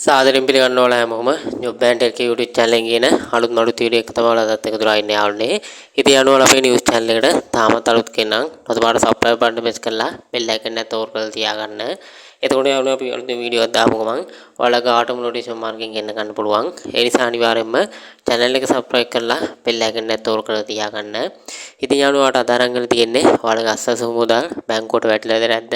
සාදරයෙන් පිළිගන්න ඕන හැමෝම ජොබ් බෑන්ඩ් එකේ YouTube channel එකේ කියන අලුත් මඩුත් වීඩියෝ එක තමයි ඔයාලත් එක්ක දුරා ඉන්නේ ආවනේ. ඉතින් යනවා අපේ news channel එකට තාමත් අලුත් කෙනා ඔතපාට subscribe button press කරලා bell icon එක තෝර කරලා තියාගන්න. එතකොට යනවා අපි අලුත් වීඩියෝ එකක් දාපු ගමන් ඔයාලගේ ආටම notification මාර්ගෙන් එන්න ගන්න පුළුවන්. ඒ නිසා අනිවාර්යයෙන්ම channel එක subscribe කරලා bell icon එක තෝර කරලා තියාගන්න. ඉතින් යනවාට අදාරන් කරලා තියෙන්නේ ඔයාලගේ අස්සසු මුදල් බැංකුවට වැටිලාද නැද්ද?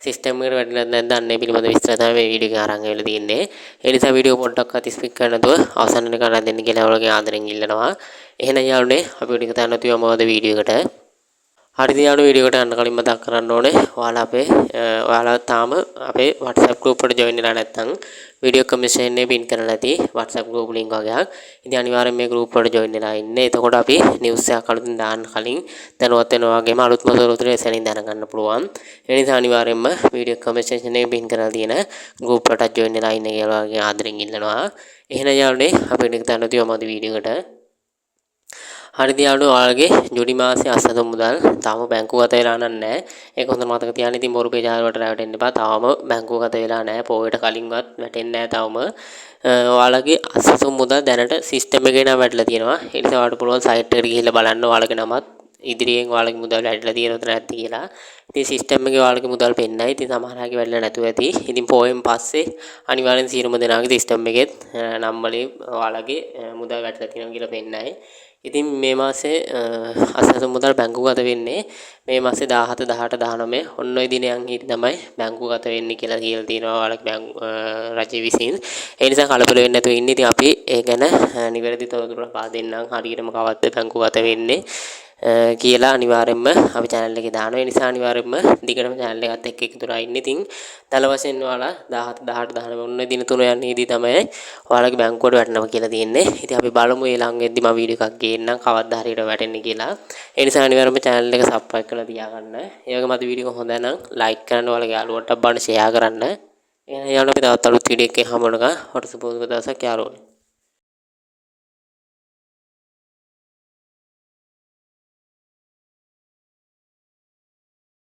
සිස්ටම් එකට වැටිලාද නැද්ද අන්න ඒ පිළිබඳ විස්තර තමයි මේ වීඩියෝ එකේ අරන් ආවිල්ලා තියෙන්නේ. ඒ නිසා වීඩියෝ පොඩ්ඩක්වත් ස්කිප් කරන්න නැතුව අවසන් වෙනකන් දෙන්න කියලා ඔයාලගේ ආදරෙන් ඉල්ලනවා. එහෙනම් යාළුවනේ අපි ටික තැන නැතුව යමුද වීඩියෝ එකට. හරිද යාළුවෝ වීඩියෝ එකට යන්න කලින් මතක් කරන්න ඕනේ ඔයාලා තාම අපේ WhatsApp group එකට join වෙලා නැත්නම් වීඩියෝ කමෙන්ට් එකේ පින් කරලා ඇති WhatsApp group link වගේක්. ඉතින් අනිවාර්යෙන් මේ group එකට join වෙලා ඉන්න. එතකොට අපි news එකක් අලුතින් දාන්න කලින් දැනුවත් වෙනවා වගේම අලුත්ම තොරතුරු එසැනින් දැනගන්න පුළුවන්. ඒ නිසා අනිවාර්යෙන්ම වීඩියෝ කමෙන්ට් එකේ පින් කරලා තියෙන group එකට join වෙලා ඉන්න කියලා වගේ ආදරෙන් ඉල්ලනවා. එහෙනම් යාළුවනේ අපි ටික තැන නැතුව යමුද වීඩියෝ එකට. හරිද යාළුවෝ ඔයාලගේ ජූනි මාසේ අස්සතු මුදල් තාම බැංකුවගත වෙලා නැහැ. ඒක හොඳට මතක තියාගන්න. ඉතින් බොරු පේජාල වලට රැවටෙන්න එපා. තාම බැංකුවගත වෙලා නැහැ. පොයට කලින්වත් වැටෙන්නේ නැහැ තාම. ඔයාලගේ අස්සතු මුදල් දැනට සිස්ටම් එකේ නම් වැටලා තියෙනවා. ඒ නිසා ඔයාලට පුළුවන් සයිට් එකට ගිහිල්ලා බලන්න ඔයාලගේ නමත් ඉදිරියෙන් ඔයාලගේ මුදල් වැටලා තියෙනවද නැද්ද කියලා. ඉතින් සිස්ටම් එකේ ඔයාලගේ මුදල් පෙන්නයි. ඉතින් සමහර අයගේ වැටලා නැතුව ඇති. ඉතින් පොයෙන් පස්සේ අනිවාර්යෙන් සියලුම දෙනාගේ සිස්ටම් එකෙත් නම් වලින් ඔයාලගේ මුදල් වැටලා තියෙනවා කියලා පෙන්නයි. ඉතින් මේ මාසේ අස්සතු මුදල් බැංකුගත වෙන්නේ මේ මාසේ 17 18 19 ඔන්න ඔය දිනයන් හිටි තමයි බැංකුගත වෙන්නේ කියලා තියෙනවා ඔයාලගේ රජය විසින්. ඒ නිසා කලබල වෙන්න නැතුව ඉන්න. ඉතින් අපි ඒ ගැන නිවැරදි තොරතුරු ලබා දෙන්නම්. හරියටම කවද්ද බැංකුගත වෙන්නේ කියලා අනිවාර්යෙන්ම අපි channel එකේ දානවා. ඒ නිසා අනිවාර්යෙන්ම දිගටම channel එකත් එක්ක එකතුලා ඉන්න. ඉතින් දල වශයෙන් ඔයාලා 17 18 19 ඔන්න දින 3 යන්නේදී තමයි ඔයාලගේ බැංකුවට වැටෙනවා කියලා තියෙන්නේ. ඉතින් අපි බලමු ඒ ළඟ වෙද්දි මම වීඩියෝ එකක් ගේන්නම් කවද්ද හරියට වැටෙන්නේ කියලා. ඒ නිසා අනිවාර්යෙන්ම channel එක subscribe කරලා තියාගන්න. ඒ වගේම අද වීඩියෝ එක හොඳ නම් like කරන්න ඔයාලගේ යාළුවන්ට බලන්න share කරන්න. එහෙනම් යාළුවෝ අපි තවත් අලුත් වීඩියෝ එකකින් හමු වෙනකම් ඔයාලට සුබ දවසක් යාළුවෝ.